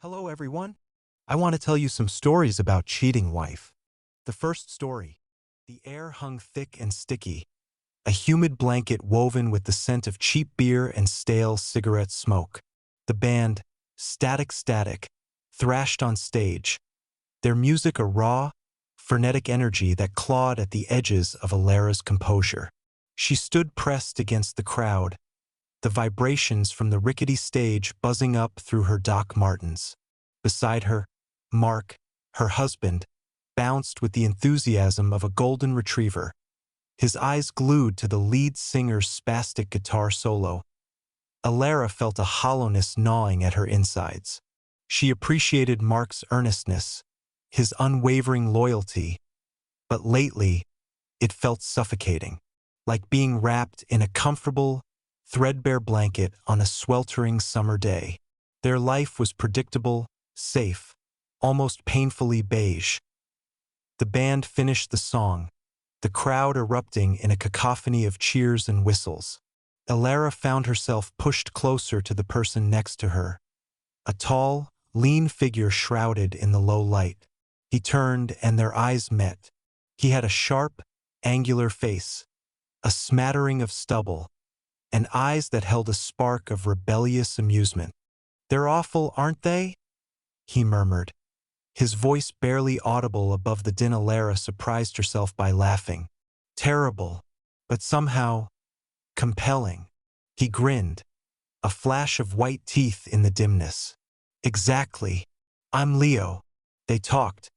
Hello, everyone. I want to tell you some stories about cheating wife. The first story. The air hung thick and sticky, a humid blanket woven with the scent of cheap beer and stale cigarette smoke. The band, Static Static, thrashed on stage, their music a raw, frenetic energy that clawed at the edges of Alara's composure. She stood pressed against the crowd, the vibrations from the rickety stage buzzing up through her Doc Martens. Beside her, Mark, her husband, bounced with the enthusiasm of a golden retriever, his eyes glued to the lead singer's spastic guitar solo. Alara felt a hollowness gnawing at her insides. She appreciated Mark's earnestness, his unwavering loyalty, but lately, it felt suffocating, like being wrapped in a comfortable, threadbare blanket on a sweltering summer day. Their life was predictable, safe, almost painfully beige. The band finished the song, the crowd erupting in a cacophony of cheers and whistles. Alara found herself pushed closer to the person next to her, a tall, lean figure shrouded in the low light. He turned and their eyes met. He had a sharp, angular face, a smattering of stubble, and eyes that held a spark of rebellious amusement. "They're awful, aren't they?" he murmured, his voice barely audible above the din. Alara surprised herself by laughing. "Terrible, but somehow compelling." He grinned, a flash of white teeth in the dimness. "Exactly. I'm Leo." They talked,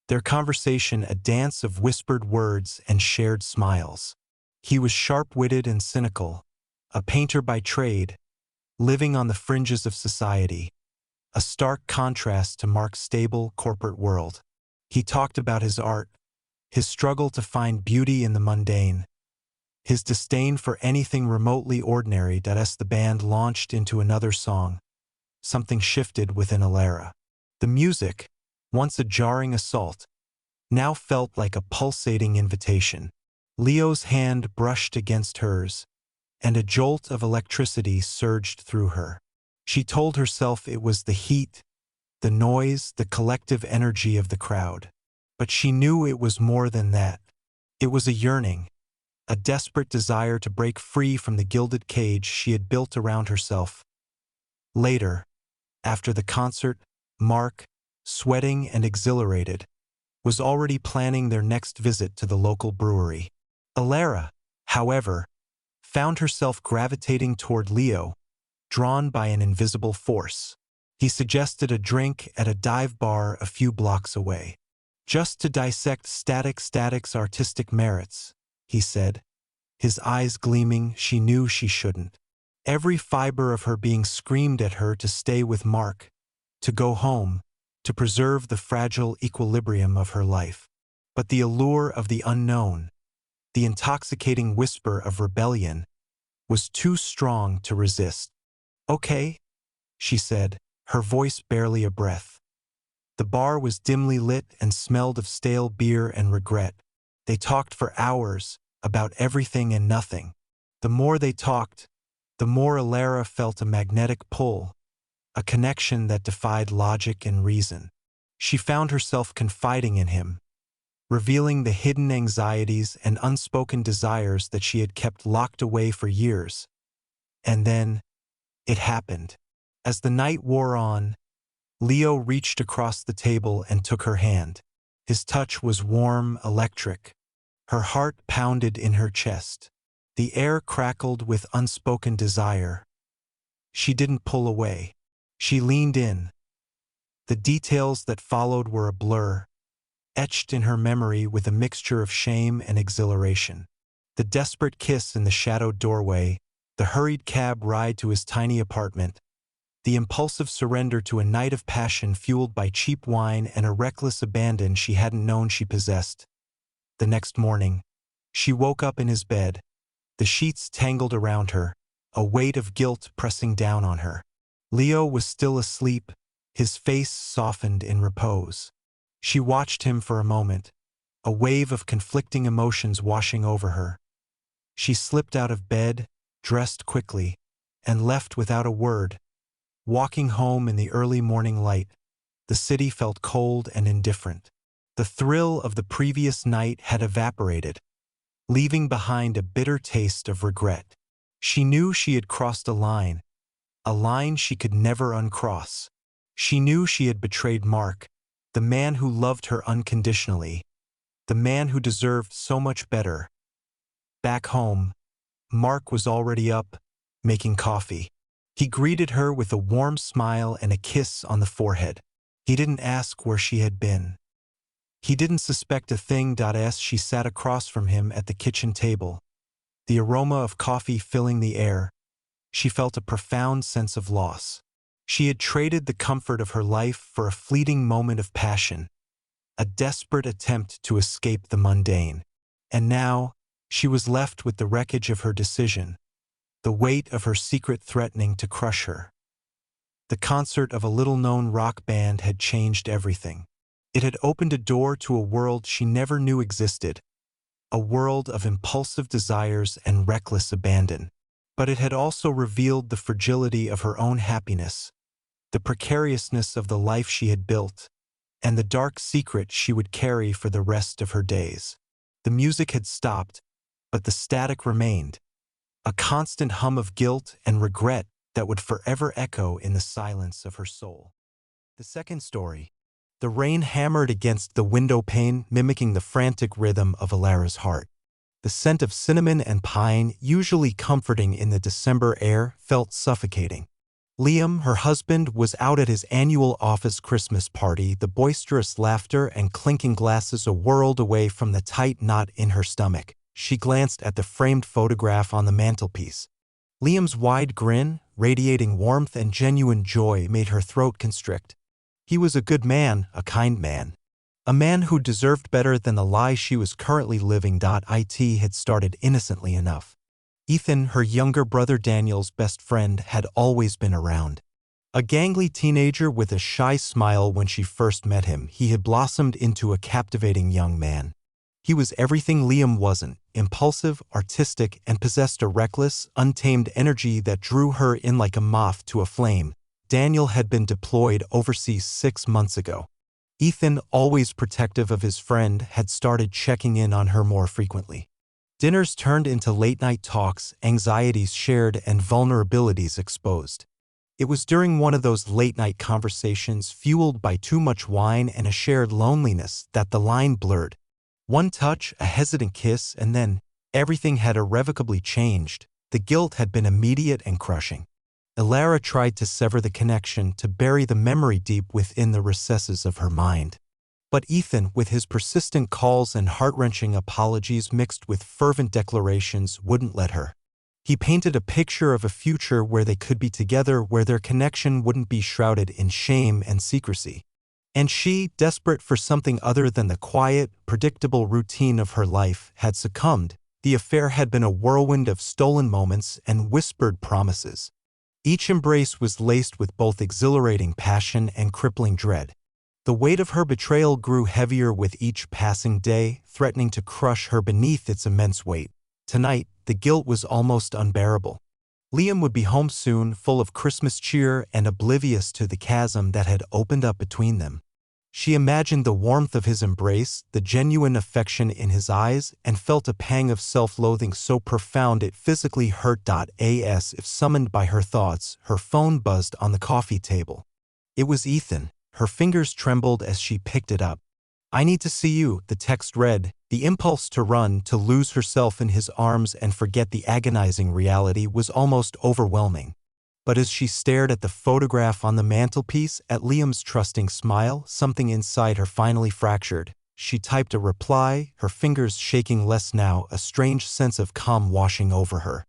their conversation a dance of whispered words and shared smiles. He was sharp-witted and cynical, a painter by trade, living on the fringes of society, a stark contrast to Mark's stable corporate world. He talked about his art, his struggle to find beauty in the mundane, his disdain for anything remotely ordinary. As the band launched into another song, something shifted within Alara. The music, once a jarring assault, now felt like a pulsating invitation. Leo's hand brushed against hers, and a jolt of electricity surged through her. She told herself it was the heat, the noise, the collective energy of the crowd. But she knew it was more than that. It was a yearning, a desperate desire to break free from the gilded cage she had built around herself. Later, after the concert, Mark, sweating and exhilarated, was already planning their next visit to the local brewery. Alara, however, found herself gravitating toward Leo, drawn by an invisible force. He suggested a drink at a dive bar a few blocks away. "Just to dissect Static's artistic merits," he said, his eyes gleaming. She knew she shouldn't. Every fiber of her being screamed at her to stay with Mark, to go home, to preserve the fragile equilibrium of her life. But the allure of the unknown, the intoxicating whisper of rebellion, was too strong to resist. "Okay," she said, her voice barely a breath. The bar was dimly lit and smelled of stale beer and regret. They talked for hours, about everything and nothing. The more they talked, the more Alara felt a magnetic pull, a connection that defied logic and reason. She found herself confiding in him, revealing the hidden anxieties and unspoken desires that she had kept locked away for years. And then, it happened. As the night wore on, Leo reached across the table and took her hand. His touch was warm, electric. Her heart pounded in her chest. The air crackled with unspoken desire. She didn't pull away. She leaned in. The details that followed were a blur, etched in her memory with a mixture of shame and exhilaration. The desperate kiss in the shadowed doorway, the hurried cab ride to his tiny apartment, the impulsive surrender to a night of passion fueled by cheap wine and a reckless abandon she hadn't known she possessed. The next morning, she woke up in his bed, the sheets tangled around her, a weight of guilt pressing down on her. Leo was still asleep, his face softened in repose. She watched him for a moment, a wave of conflicting emotions washing over her. She slipped out of bed, dressed quickly, and left without a word, Walking home in the early morning light, the city felt cold and indifferent. The thrill of the previous night had evaporated, leaving behind a bitter taste of regret. She knew she had crossed a line she could never uncross. She knew she had betrayed Mark, the man who loved her unconditionally, the man who deserved so much better. Back home, Mark was already up, making coffee. He greeted her with a warm smile and a kiss on the forehead. He didn't ask where she had been. He didn't suspect a thing. As she sat across from him at the kitchen table, the aroma of coffee filling the air, she felt a profound sense of loss. She had traded the comfort of her life for a fleeting moment of passion, a desperate attempt to escape the mundane. And now, she was left with the wreckage of her decision, the weight of her secret threatening to crush her. The concert of a little-known rock band had changed everything. It had opened a door to a world she never knew existed, a world of impulsive desires and reckless abandon. But it had also revealed the fragility of her own happiness, the precariousness of the life she had built, and the dark secret she would carry for the rest of her days. The music had stopped, but the static remained, a constant hum of guilt and regret that would forever echo in the silence of her soul. The second story. The rain hammered against the window pane, mimicking the frantic rhythm of Alara's heart. The scent of cinnamon and pine, usually comforting in the December air, felt suffocating. Liam, her husband, was out at his annual office Christmas party, the boisterous laughter and clinking glasses a world away from the tight knot in her stomach. She glanced at the framed photograph on the mantelpiece. Liam's wide grin, radiating warmth and genuine joy, made her throat constrict. He was a good man, a kind man. A man who deserved better than the lie she was currently living. It had started innocently enough. Ethan, her younger brother Daniel's best friend, had always been around. A gangly teenager with a shy smile when she first met him, he had blossomed into a captivating young man. He was everything Liam wasn't, impulsive, artistic, and possessed a reckless, untamed energy that drew her in like a moth to a flame. Daniel had been deployed overseas 6 months ago. Ethan, always protective of his friend, had started checking in on her more frequently. Dinners turned into late-night talks, anxieties shared, and vulnerabilities exposed. It was during one of those late-night conversations fueled by too much wine and a shared loneliness that the line blurred. One touch, a hesitant kiss, and then everything had irrevocably changed. The guilt had been immediate and crushing. Alara tried to sever the connection, to bury the memory deep within the recesses of her mind. But Ethan, with his persistent calls and heart-wrenching apologies mixed with fervent declarations, wouldn't let her. He painted a picture of a future where they could be together, where their connection wouldn't be shrouded in shame and secrecy. And she, desperate for something other than the quiet, predictable routine of her life, had succumbed. The affair had been a whirlwind of stolen moments and whispered promises. Each embrace was laced with both exhilarating passion and crippling dread. The weight of her betrayal grew heavier with each passing day, threatening to crush her beneath its immense weight. Tonight, the guilt was almost unbearable. Liam would be home soon, full of Christmas cheer and oblivious to the chasm that had opened up between them. She imagined the warmth of his embrace, the genuine affection in his eyes, and felt a pang of self-loathing so profound it physically hurt. As if summoned by her thoughts, her phone buzzed on the coffee table. It was Ethan. Her fingers trembled as she picked it up. "I need to see you," the text read. The impulse to run, to lose herself in his arms and forget the agonizing reality was almost overwhelming. But as she stared at the photograph on the mantelpiece, at Liam's trusting smile, something inside her finally fractured. She typed a reply, her fingers shaking less now, a strange sense of calm washing over her.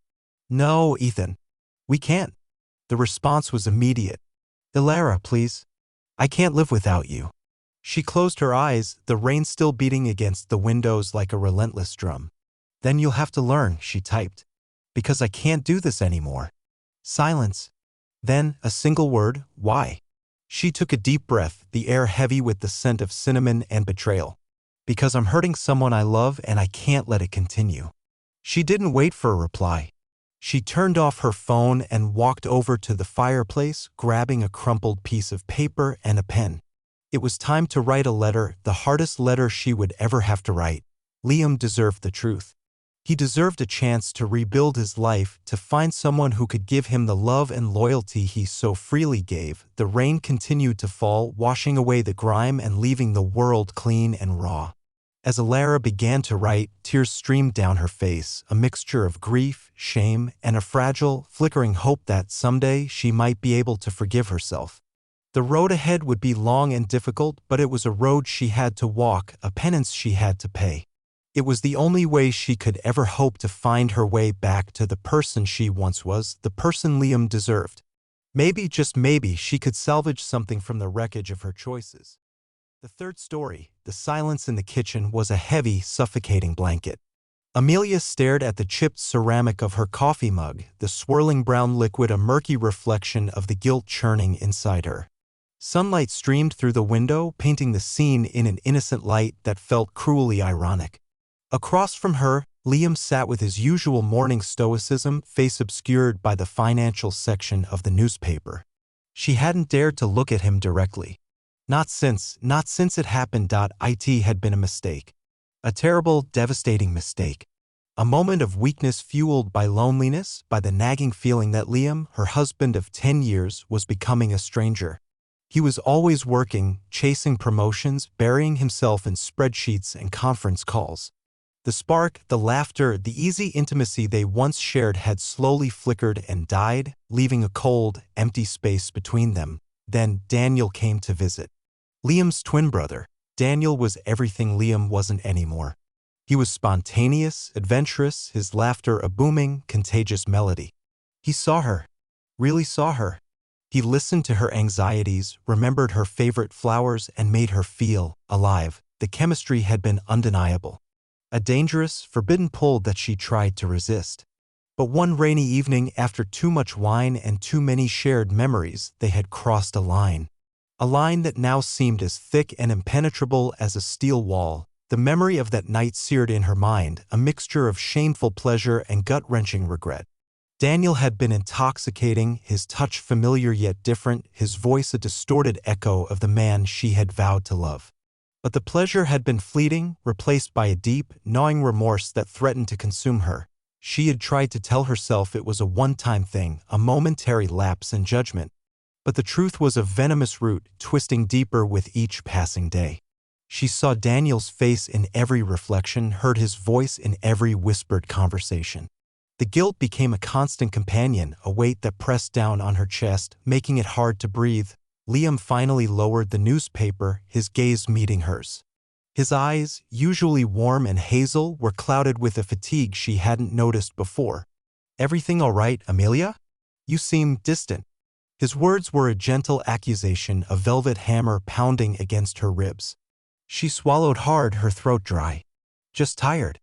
"No, Ethan. We can't." The response was immediate. "Alara, please. I can't live without you." She closed her eyes, the rain still beating against the windows like a relentless drum. "Then you'll have to learn," she typed. "Because I can't do this anymore." Silence. Then, a single word, "Why?" She took a deep breath, the air heavy with the scent of cinnamon and betrayal. "Because I'm hurting someone I love and I can't let it continue." She didn't wait for a reply. She turned off her phone and walked over to the fireplace, grabbing a crumpled piece of paper and a pen. It was time to write a letter, the hardest letter she would ever have to write. Liam deserved the truth. He deserved a chance to rebuild his life, to find someone who could give him the love and loyalty he so freely gave. The rain continued to fall, washing away the grime and leaving the world clean and raw. As Alara began to write, tears streamed down her face, a mixture of grief, shame, and a fragile, flickering hope that someday she might be able to forgive herself. The road ahead would be long and difficult, but it was a road she had to walk, a penance she had to pay. It was the only way she could ever hope to find her way back to the person she once was, the person Liam deserved. Maybe, just maybe, she could salvage something from the wreckage of her choices. The third story, the silence in the kitchen, was a heavy, suffocating blanket. Amelia stared at the chipped ceramic of her coffee mug, the swirling brown liquid a murky reflection of the guilt churning inside her. Sunlight streamed through the window, painting the scene in an innocent light that felt cruelly ironic. Across from her, Liam sat with his usual morning stoicism, face obscured by the financial section of the newspaper. She hadn't dared to look at him directly. Not since it happened. It had been a mistake. A terrible, devastating mistake. A moment of weakness fueled by loneliness, by the nagging feeling that Liam, her husband of 10 years, was becoming a stranger. He was always working, chasing promotions, burying himself in spreadsheets and conference calls. The spark, the laughter, the easy intimacy they once shared had slowly flickered and died, leaving a cold, empty space between them. Then Daniel came to visit. Liam's twin brother. Daniel was everything Liam wasn't anymore. He was spontaneous, adventurous, his laughter a booming, contagious melody. He saw her. Really saw her. He listened to her anxieties, remembered her favorite flowers, and made her feel alive. The chemistry had been undeniable. A dangerous, forbidden pull that she tried to resist. But one rainy evening, after too much wine and too many shared memories, they had crossed a line. A line that now seemed as thick and impenetrable as a steel wall. The memory of that night seared in her mind, a mixture of shameful pleasure and gut-wrenching regret. Daniel had been intoxicating, his touch familiar yet different, his voice a distorted echo of the man she had vowed to love. But the pleasure had been fleeting, replaced by a deep, gnawing remorse that threatened to consume her. She had tried to tell herself it was a one-time thing, a momentary lapse in judgment. But the truth was a venomous root, twisting deeper with each passing day. She saw Daniel's face in every reflection, heard his voice in every whispered conversation. The guilt became a constant companion, a weight that pressed down on her chest, making it hard to breathe. Liam finally lowered the newspaper, his gaze meeting hers. His eyes, usually warm and hazel, were clouded with a fatigue she hadn't noticed before. "Everything all right, Amelia? You seem distant." His words were a gentle accusation, a velvet hammer pounding against her ribs. She swallowed hard, her throat dry. "Just tired.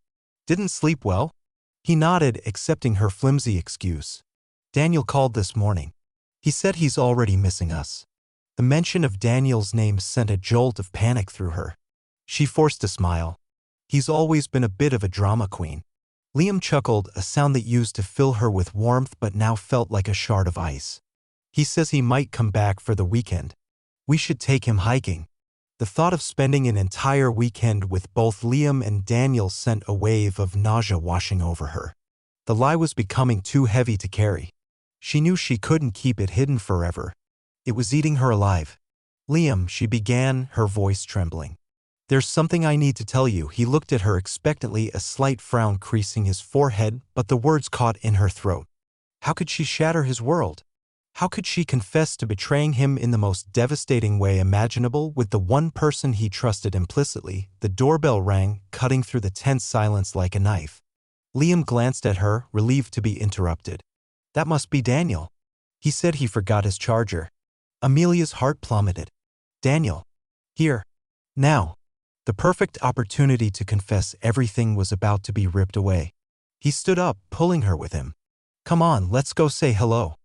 Didn't sleep well?" He nodded, accepting her flimsy excuse. "Daniel called this morning. He said he's already missing us." The mention of Daniel's name sent a jolt of panic through her. She forced a smile. "He's always been a bit of a drama queen." Liam chuckled, a sound that used to fill her with warmth but now felt like a shard of ice. "He says he might come back for the weekend. We should take him hiking." The thought of spending an entire weekend with both Liam and Daniel sent a wave of nausea washing over her. The lie was becoming too heavy to carry. She knew she couldn't keep it hidden forever. It was eating her alive. "Liam," she began, her voice trembling. "There's something I need to tell you." He looked at her expectantly, a slight frown creasing his forehead, but the words caught in her throat. How could she shatter his world? How could she confess to betraying him in the most devastating way imaginable with the one person he trusted implicitly? The doorbell rang, cutting through the tense silence like a knife. Liam glanced at her, relieved to be interrupted. "That must be Daniel. He said he forgot his charger." Amelia's heart plummeted. Daniel. Here. Now. The perfect opportunity to confess everything was about to be ripped away. He stood up, pulling her with him. "Come on, let's go say hello."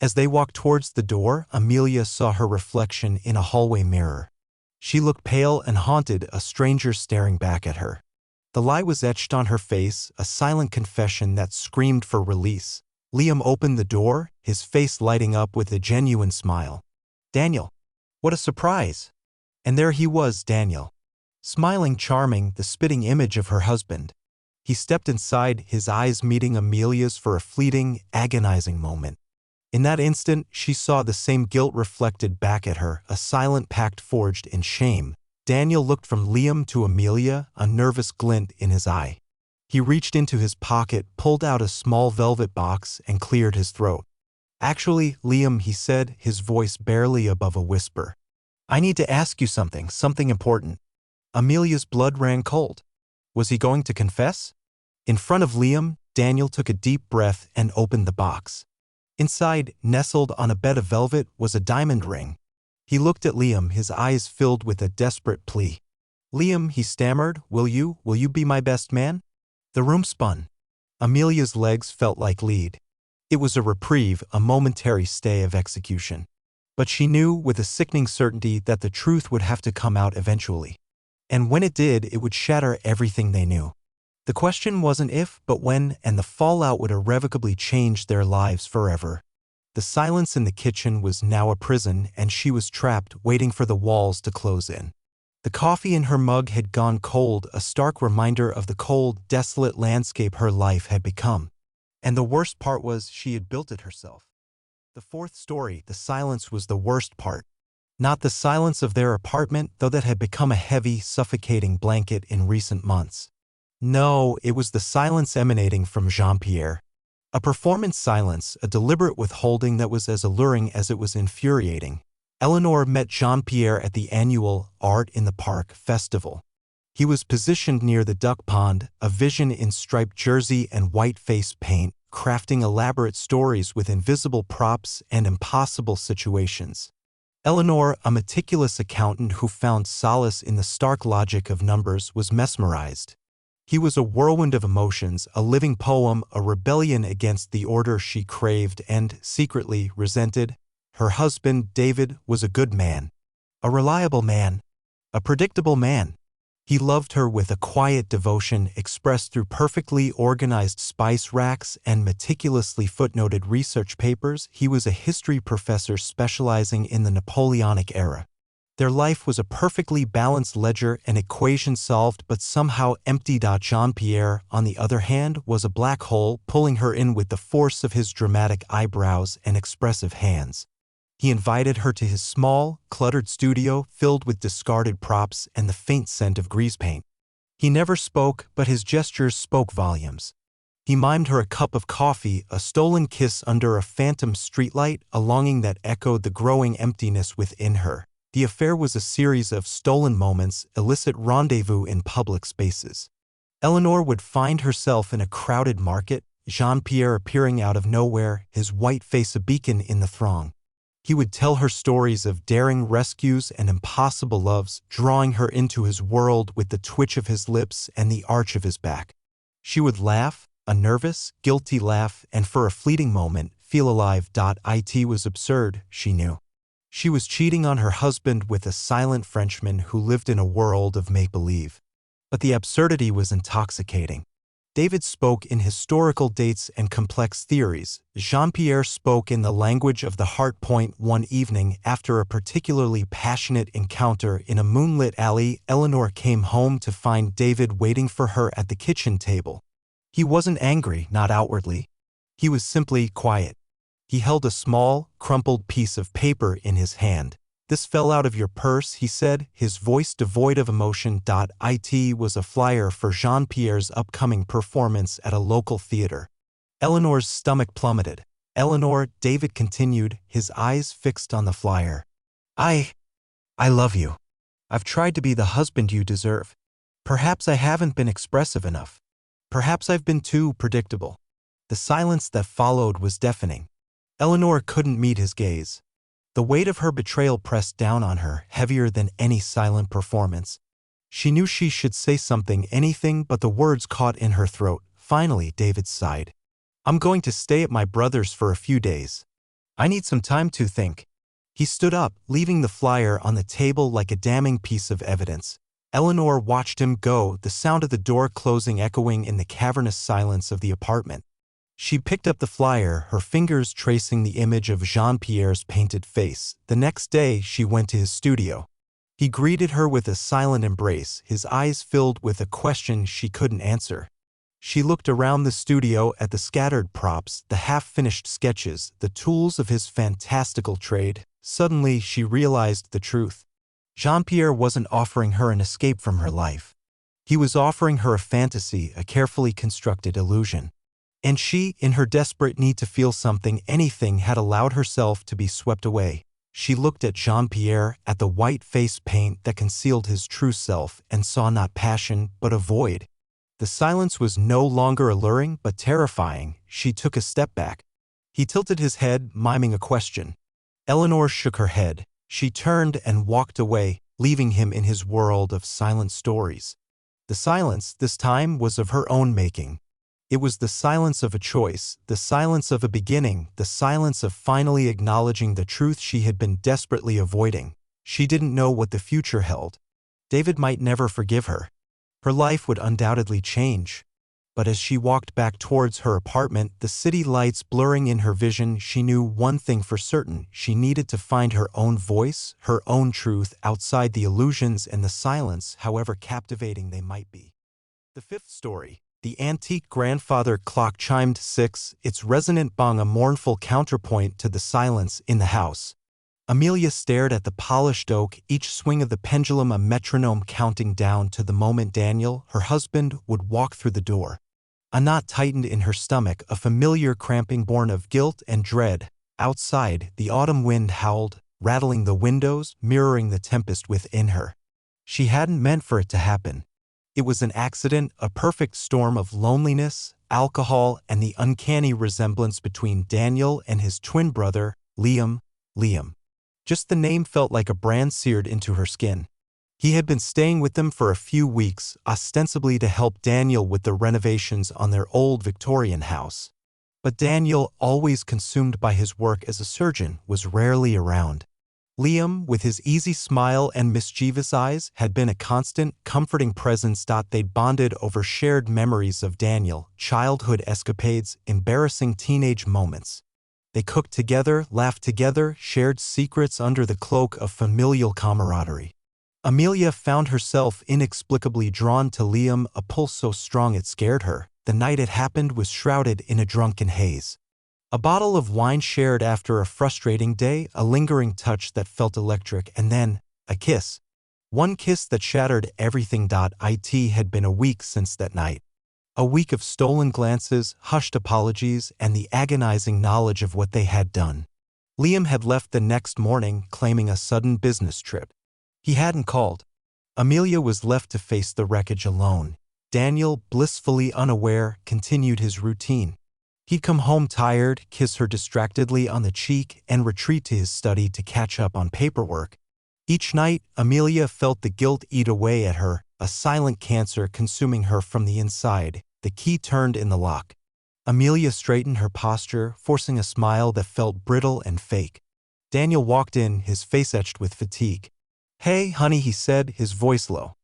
As they walked towards the door, Amelia saw her reflection in a hallway mirror. She looked pale and haunted, a stranger staring back at her. The lie was etched on her face, a silent confession that screamed for release. Liam opened the door, his face lighting up with a genuine smile. "Daniel. What a surprise!" And there he was, Daniel. Smiling, charming, the spitting image of her husband. He stepped inside, his eyes meeting Amelia's for a fleeting, agonizing moment. In that instant, she saw the same guilt reflected back at her, a silent pact forged in shame. Daniel looked from Liam to Amelia, a nervous glint in his eye. He reached into his pocket, pulled out a small velvet box, and cleared his throat. "Actually, Liam," he said, his voice barely above a whisper. "I need to ask you something important." Amelia's blood ran cold. Was he going to confess? In front of Liam, Daniel took a deep breath and opened the box. Inside, nestled on a bed of velvet, was a diamond ring. He looked at Liam, his eyes filled with a desperate plea. "Liam," he stammered, will you be my best man?" The room spun. Amelia's legs felt like lead. It was a reprieve, a momentary stay of execution. But she knew with a sickening certainty that the truth would have to come out eventually. And when it did, it would shatter everything they knew. The question wasn't if, but when, and the fallout would irrevocably change their lives forever. The silence in the kitchen was now a prison, and she was trapped, waiting for the walls to close in. The coffee in her mug had gone cold, a stark reminder of the cold, desolate landscape her life had become. And the worst part was she had built it herself. The fourth story, the silence, was the worst part. Not the silence of their apartment, though that had become a heavy, suffocating blanket in recent months. No, it was the silence emanating from Jean-Pierre. A performance silence, a deliberate withholding that was as alluring as it was infuriating. Eleanor met Jean-Pierre at the annual Art in the Park festival. He was positioned near the duck pond, a vision in striped jersey and white face paint, crafting elaborate stories with invisible props and impossible situations. Eleanor, a meticulous accountant who found solace in the stark logic of numbers, was mesmerized. He was a whirlwind of emotions, a living poem, a rebellion against the order she craved and, secretly, resented. Her husband, David, was a good man. A reliable man. A predictable man. He loved her with a quiet devotion expressed through perfectly organized spice racks and meticulously footnoted research papers. He was a history professor specializing in the Napoleonic era. Their life was a perfectly balanced ledger, an equation solved but somehow empty. Jean-Pierre, on the other hand, was a black hole, pulling her in with the force of his dramatic eyebrows and expressive hands. He invited her to his small, cluttered studio filled with discarded props and the faint scent of grease paint. He never spoke, but his gestures spoke volumes. He mimed her a cup of coffee, a stolen kiss under a phantom streetlight, a longing that echoed the growing emptiness within her. The affair was a series of stolen moments, illicit rendezvous in public spaces. Eleanor would find herself in a crowded market, Jean-Pierre appearing out of nowhere, his white face a beacon in the throng. He would tell her stories of daring rescues and impossible loves, drawing her into his world with the twitch of his lips and the arch of his back. She would laugh, a nervous, guilty laugh, and for a fleeting moment, feel alive. It was absurd, she knew. She was cheating on her husband with a silent Frenchman who lived in a world of make-believe. But the absurdity was intoxicating. David spoke in historical dates and complex theories. Jean-Pierre spoke in the language of the heart. One evening, after a particularly passionate encounter in a moonlit alley, Eleanor came home to find David waiting for her at the kitchen table. He wasn't angry, not outwardly. He was simply quiet. He held a small, crumpled piece of paper in his hand. "This fell out of your purse," he said, his voice devoid of emotion. It was a flyer for Jean-Pierre's upcoming performance at a local theater. Eleanor's stomach plummeted. "Eleanor," David continued, his eyes fixed on the flyer. I love you. I've tried to be the husband you deserve. Perhaps I haven't been expressive enough. Perhaps I've been too predictable." The silence that followed was deafening. Eleanor couldn't meet his gaze. The weight of her betrayal pressed down on her, heavier than any silent performance. She knew she should say something, anything, but the words caught in her throat. Finally, David sighed. "I'm going to stay at my brother's for a few days. I need some time to think." He stood up, leaving the flyer on the table like a damning piece of evidence. Eleanor watched him go, the sound of the door closing echoing in the cavernous silence of the apartment. She picked up the flyer, her fingers tracing the image of Jean-Pierre's painted face. The next day, she went to his studio. He greeted her with a silent embrace, his eyes filled with a question she couldn't answer. She looked around the studio at the scattered props, the half-finished sketches, the tools of his fantastical trade. Suddenly, she realized the truth. Jean-Pierre wasn't offering her an escape from her life. He was offering her a fantasy, a carefully constructed illusion. And she, in her desperate need to feel something, anything, had allowed herself to be swept away. She looked at Jean-Pierre, at the white face paint that concealed his true self, and saw not passion, but a void. The silence was no longer alluring, but terrifying. She took a step back. He tilted his head, miming a question. Eleanor shook her head. She turned and walked away, leaving him in his world of silent stories. The silence, this time, was of her own making. It was the silence of a choice, the silence of a beginning, the silence of finally acknowledging the truth she had been desperately avoiding. She didn't know what the future held. David might never forgive her. Her life would undoubtedly change. But as she walked back towards her apartment, the city lights blurring in her vision, she knew one thing for certain: she needed to find her own voice, her own truth, outside the illusions and the silence, however captivating they might be. The fifth story. The antique grandfather clock chimed 6, its resonant bong a mournful counterpoint to the silence in the house. Amelia stared at the polished oak, each swing of the pendulum a metronome counting down to the moment Daniel, her husband, would walk through the door. A knot tightened in her stomach, a familiar cramping born of guilt and dread. Outside, the autumn wind howled, rattling the windows, mirroring the tempest within her. She hadn't meant for it to happen. It was an accident, a perfect storm of loneliness, alcohol, and the uncanny resemblance between Daniel and his twin brother, Liam. Just the name felt like a brand seared into her skin. He had been staying with them for a few weeks, ostensibly to help Daniel with the renovations on their old Victorian house. But Daniel, always consumed by his work as a surgeon, was rarely around. Liam, with his easy smile and mischievous eyes, had been a constant, comforting presence. They'd bonded over shared memories of Daniel, childhood escapades, embarrassing teenage moments. They cooked together, laughed together, shared secrets under the cloak of familial camaraderie. Amelia found herself inexplicably drawn to Liam, a pull so strong it scared her. The night it happened was shrouded in a drunken haze. A bottle of wine shared after a frustrating day, a lingering touch that felt electric, and then a kiss. One kiss that shattered everything. It had been a week since that night. A week of stolen glances, hushed apologies, and the agonizing knowledge of what they had done. Liam had left the next morning, claiming a sudden business trip. He hadn't called. Amelia was left to face the wreckage alone. Daniel, blissfully unaware, continued his routine. He'd come home tired, kiss her distractedly on the cheek, and retreat to his study to catch up on paperwork. Each night, Amelia felt the guilt eat away at her, a silent cancer consuming her from the inside. The key turned in the lock. Amelia straightened her posture, forcing a smile that felt brittle and fake. Daniel walked in, his face etched with fatigue. "Hey, honey," he said, his voice low.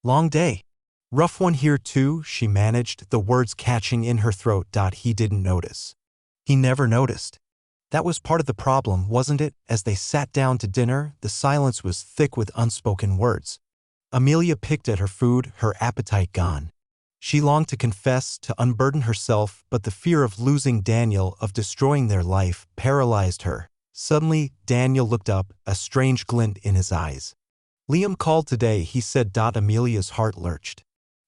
"Long day." "Rough one here too," she managed, the words catching in her throat. He didn't notice. He never noticed. That was part of the problem, wasn't it? As they sat down to dinner, the silence was thick with unspoken words. Amelia picked at her food, her appetite gone. She longed to confess, to unburden herself, but the fear of losing Daniel, of destroying their life, paralyzed her. Suddenly, Daniel looked up, a strange glint in his eyes. "Liam called today," he said. Amelia's heart lurched.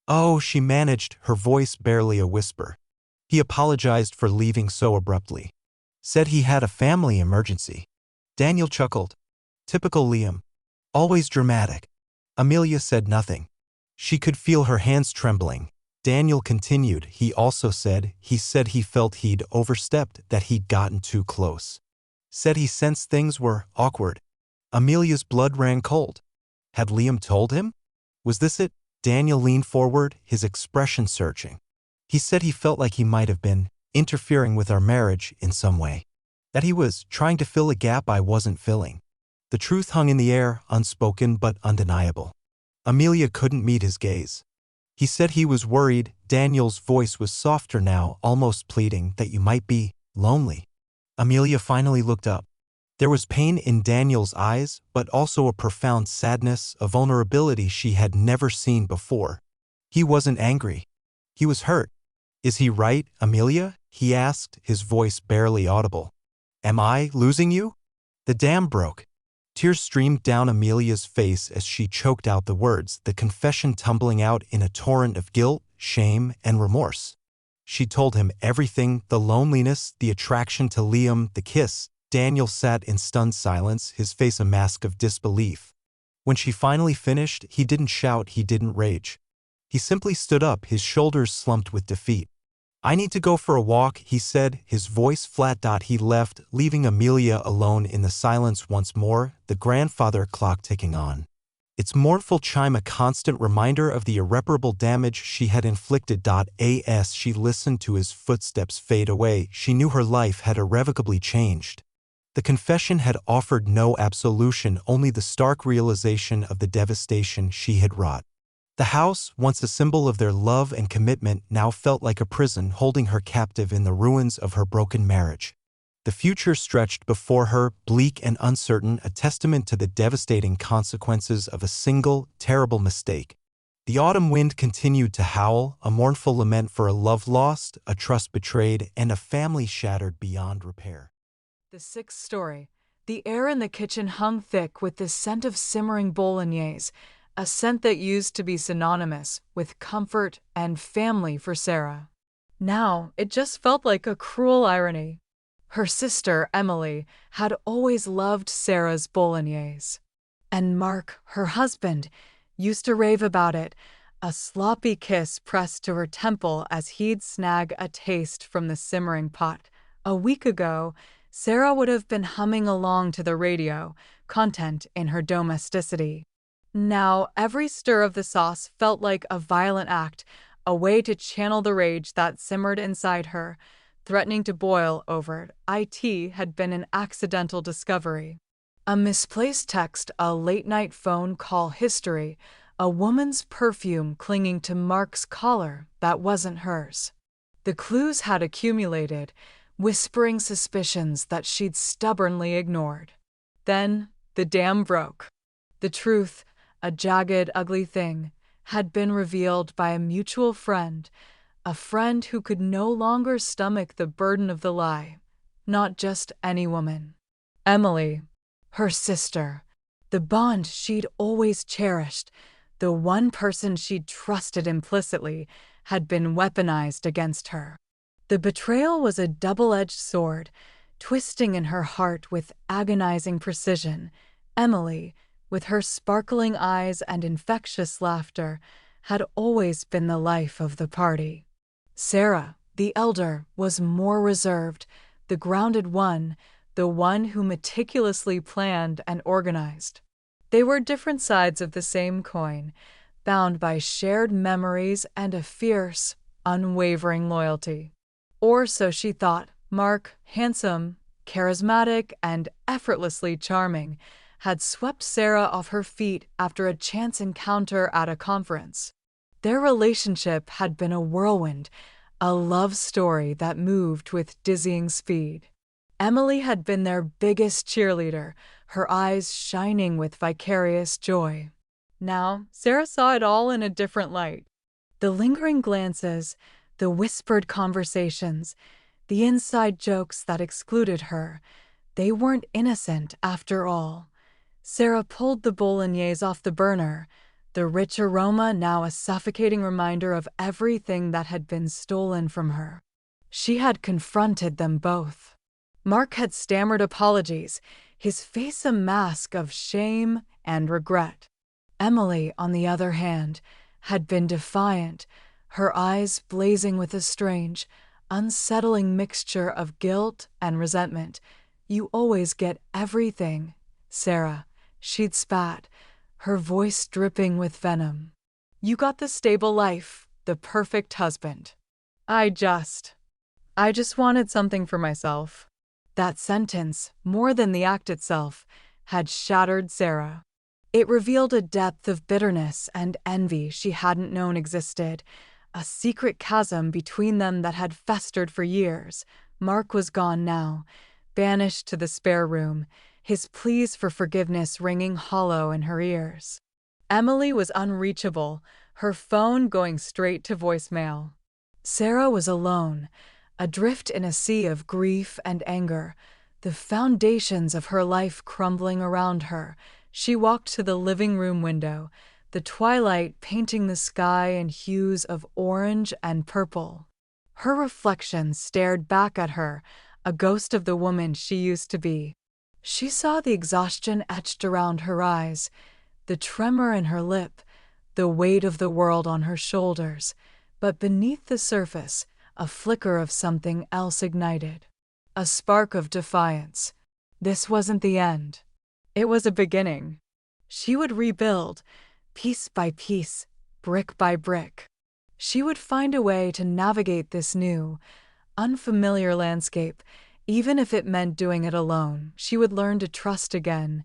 "Oh," she managed, her voice barely a whisper. "He apologized for leaving so abruptly. Said he had a family emergency." Daniel chuckled. Typical Liam. Always dramatic. Amelia said nothing. She could feel her hands trembling. Daniel continued. He said he felt he'd overstepped, that he'd gotten too close. Said he sensed things were awkward. Amelia's blood ran cold. Had Liam told him? Was this it? Daniel leaned forward, his expression searching. He said he felt like he might have been interfering with our marriage in some way. That he was trying to fill a gap I wasn't filling. The truth hung in the air, unspoken but undeniable. Amelia couldn't meet his gaze. He said he was worried. Daniel's voice was softer now, almost pleading, that you might be lonely. Amelia finally looked up. There was pain in Daniel's eyes, but also a profound sadness, a vulnerability she had never seen before. He wasn't angry. He was hurt. Is he right, Amelia? He asked, his voice barely audible. Am I losing you? The dam broke. Tears streamed down Amelia's face as she choked out the words, the confession tumbling out in a torrent of guilt, shame, and remorse. She told him everything, the loneliness, the attraction to Liam, the kiss. Daniel sat in stunned silence, his face a mask of disbelief. When she finally finished, he didn't shout, he didn't rage. He simply stood up, his shoulders slumped with defeat. I need to go for a walk, he said, his voice flat. He left, leaving Amelia alone in the silence once more, the grandfather clock ticking on. Its mournful chime a constant reminder of the irreparable damage she had inflicted. As she listened to his footsteps fade away, she knew her life had irrevocably changed. The confession had offered no absolution, only the stark realization of the devastation she had wrought. The house, once a symbol of their love and commitment, now felt like a prison holding her captive in the ruins of her broken marriage. The future stretched before her, bleak and uncertain, a testament to the devastating consequences of a single, terrible mistake. The autumn wind continued to howl, a mournful lament for a love lost, a trust betrayed, and a family shattered beyond repair. The sixth story. The air in the kitchen hung thick with the scent of simmering bolognese, a scent that used to be synonymous with comfort and family for Sarah. Now, it just felt like a cruel irony. Her sister, Emily, had always loved Sarah's bolognese. And Mark, her husband, used to rave about it, a sloppy kiss pressed to her temple as he'd snag a taste from the simmering pot. A week ago, Sarah would have been humming along to the radio, content in her domesticity. Now, every stir of the sauce felt like a violent act, a way to channel the rage that simmered inside her, threatening to boil over. It had been an accidental discovery. A misplaced text, a late-night phone call history, a woman's perfume clinging to Mark's collar that wasn't hers. The clues had accumulated, whispering suspicions that she'd stubbornly ignored. Then, the dam broke. The truth, a jagged, ugly thing, had been revealed by a mutual friend, a friend who could no longer stomach the burden of the lie. Not just any woman. Emily, her sister, the bond she'd always cherished, the one person she'd trusted implicitly, had been weaponized against her. The betrayal was a double-edged sword, twisting in her heart with agonizing precision. Emily, with her sparkling eyes and infectious laughter, had always been the life of the party. Sarah, the elder, was more reserved, the grounded one, the one who meticulously planned and organized. They were different sides of the same coin, bound by shared memories and a fierce, unwavering loyalty. Or so she thought. Mark, handsome, charismatic, and effortlessly charming, had swept Sarah off her feet after a chance encounter at a conference. Their relationship had been a whirlwind, a love story that moved with dizzying speed. Emily had been their biggest cheerleader, her eyes shining with vicarious joy. Now, Sarah saw it all in a different light. The lingering glances, the whispered conversations, the inside jokes that excluded her, they weren't innocent after all. Sarah pulled the bolognese off the burner, the rich aroma now a suffocating reminder of everything that had been stolen from her. She had confronted them both. Mark had stammered apologies, his face a mask of shame and regret. Emily, on the other hand, had been defiant, her eyes blazing with a strange, unsettling mixture of guilt and resentment. "You always get everything, Sarah," she'd spat, her voice dripping with venom. "You got the stable life, the perfect husband. I just wanted something for myself." That sentence, more than the act itself, had shattered Sarah. It revealed a depth of bitterness and envy she hadn't known existed, a secret chasm between them that had festered for years. Mark was gone now, banished to the spare room, his pleas for forgiveness ringing hollow in her ears. Emily was unreachable, her phone going straight to voicemail. Sarah was alone, adrift in a sea of grief and anger, the foundations of her life crumbling around her. She walked to the living room window, the twilight painting the sky in hues of orange and purple. Her reflection stared back at her, a ghost of the woman she used to be. She saw the exhaustion etched around her eyes, the tremor in her lip, the weight of the world on her shoulders, but beneath the surface, a flicker of something else ignited. A spark of defiance. This wasn't the end. It was a beginning. She would rebuild, piece by piece, brick by brick. She would find a way to navigate this new, unfamiliar landscape, even if it meant doing it alone. She would learn to trust again,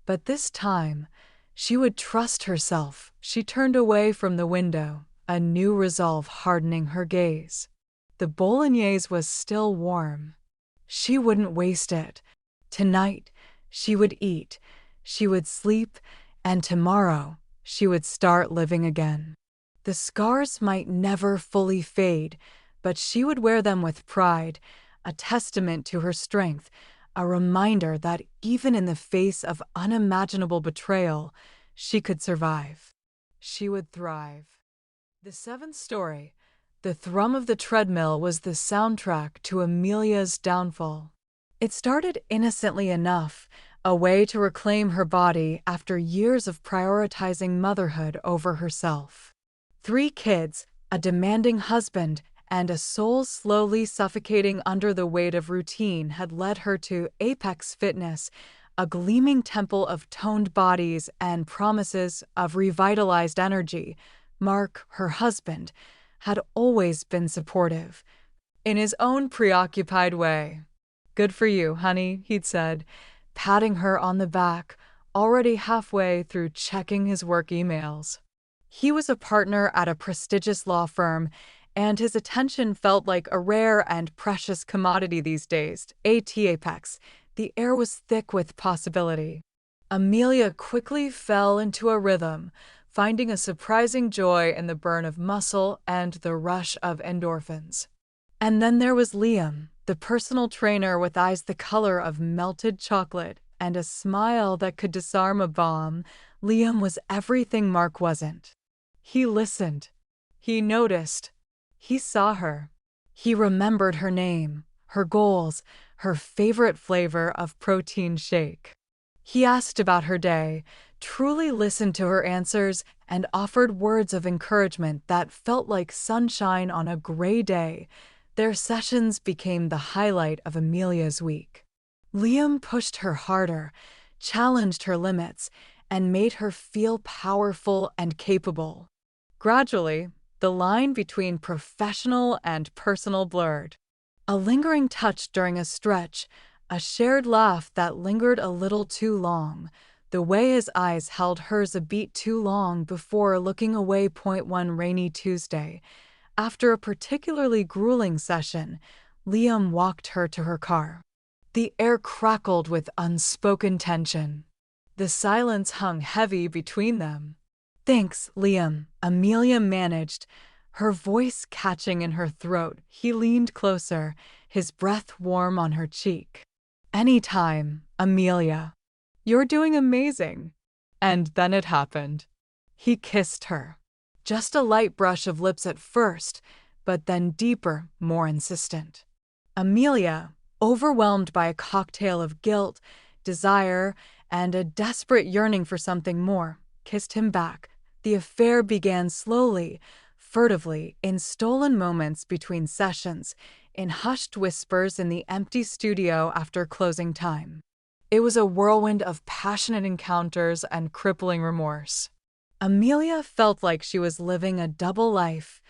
but this time, she would trust herself. She turned away from the window, a new resolve hardening her gaze. The bolognese was still warm. She wouldn't waste it. Tonight, she would eat, she would sleep, and tomorrow, she would start living again. The scars might never fully fade, but she would wear them with pride, a testament to her strength, a reminder that even in the face of unimaginable betrayal, she could survive. She would thrive. The seventh story, The Thrum of the Treadmill, was the soundtrack to Amelia's downfall. It started innocently enough, a way to reclaim her body after years of prioritizing motherhood over herself. 3 kids, a demanding husband, and a soul slowly suffocating under the weight of routine had led her to Apex Fitness, a gleaming temple of toned bodies and promises of revitalized energy. Mark, her husband, had always been supportive, in his own preoccupied way. "Good for you, honey," he'd said, patting her on the back, already halfway through checking his work emails. He was a partner at a prestigious law firm, and his attention felt like a rare and precious commodity these days. At Apex, the air was thick with possibility. Amelia quickly fell into a rhythm, finding a surprising joy in the burn of muscle and the rush of endorphins. And then there was Liam, the personal trainer with eyes the color of melted chocolate and a smile that could disarm a bomb. Liam was everything Mark wasn't. He listened. He noticed. He saw her. He remembered her name, her goals, her favorite flavor of protein shake. He asked about her day, truly listened to her answers, and offered words of encouragement that felt like sunshine on a gray day. Their sessions became the highlight of Amelia's week. Liam pushed her harder, challenged her limits, and made her feel powerful and capable. Gradually, the line between professional and personal blurred. A lingering touch during a stretch, a shared laugh that lingered a little too long, the way his eyes held hers a beat too long before looking away. One rainy Tuesday, after a particularly grueling session, Liam walked her to her car. The air crackled with unspoken tension. The silence hung heavy between them. "Thanks, Liam," Amelia managed, her voice catching in her throat. He leaned closer, his breath warm on her cheek. "Anytime, Amelia. You're doing amazing." And then it happened. He kissed her. Just a light brush of lips at first, but then deeper, more insistent. Amelia, overwhelmed by a cocktail of guilt, desire, and a desperate yearning for something more, kissed him back. The affair began slowly, furtively, in stolen moments between sessions, in hushed whispers in the empty studio after closing time. It was a whirlwind of passionate encounters and crippling remorse. Amelia felt like she was living a double life,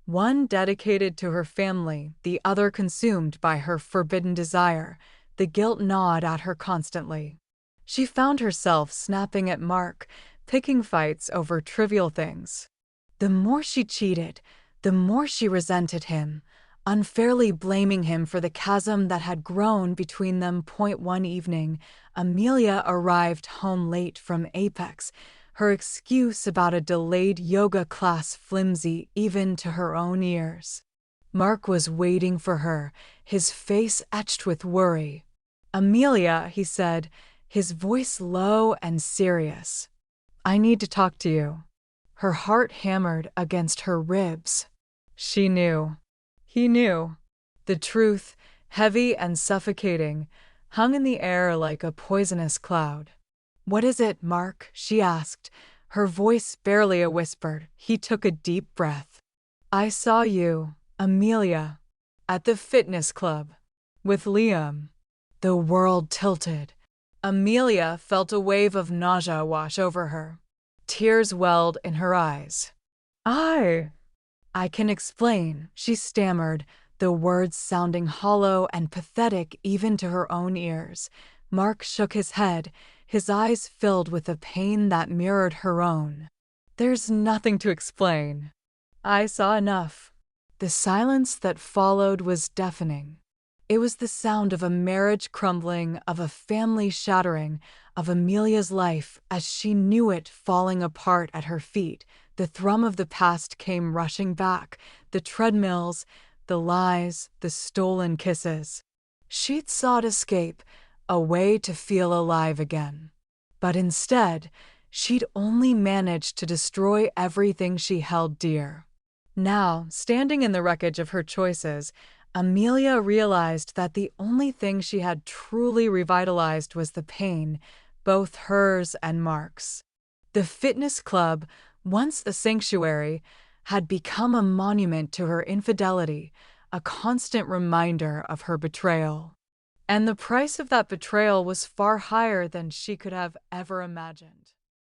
one dedicated to her family, the other consumed by her forbidden desire. The guilt gnawed at her constantly. She found herself snapping at Mark, picking fights over trivial things. The more she cheated, the more she resented him, unfairly blaming him for the chasm that had grown between them. One evening, Amelia arrived home late from Apex, her excuse about a delayed yoga class flimsy even to her own ears. Mark was waiting for her, his face etched with worry. "Amelia," he said, his voice low and serious. "I need to talk to you." Her heart hammered against her ribs. She knew. He knew. The truth, heavy and suffocating, hung in the air like a poisonous cloud. "What is it, Mark?" she asked, her voice barely a whisper. He took a deep breath. "I saw you, Amelia, at the fitness club, with Liam." The world tilted. Amelia felt a wave of nausea wash over her. Tears welled in her eyes. I can explain," she stammered, the words sounding hollow and pathetic even to her own ears. Mark shook his head, his eyes filled with a pain that mirrored her own. "There's nothing to explain. I saw enough." The silence that followed was deafening. It was the sound of a marriage crumbling, of a family shattering, of Amelia's life as she knew it falling apart at her feet. The thrum of the past came rushing back, the treadmills, the lies, the stolen kisses. She'd sought escape, a way to feel alive again. But instead, she'd only managed to destroy everything she held dear. Now, standing in the wreckage of her choices, Amelia realized that the only thing she had truly revitalized was the pain, both hers and Mark's. The fitness club, once a sanctuary, had become a monument to her infidelity, a constant reminder of her betrayal. And the price of that betrayal was far higher than she could have ever imagined.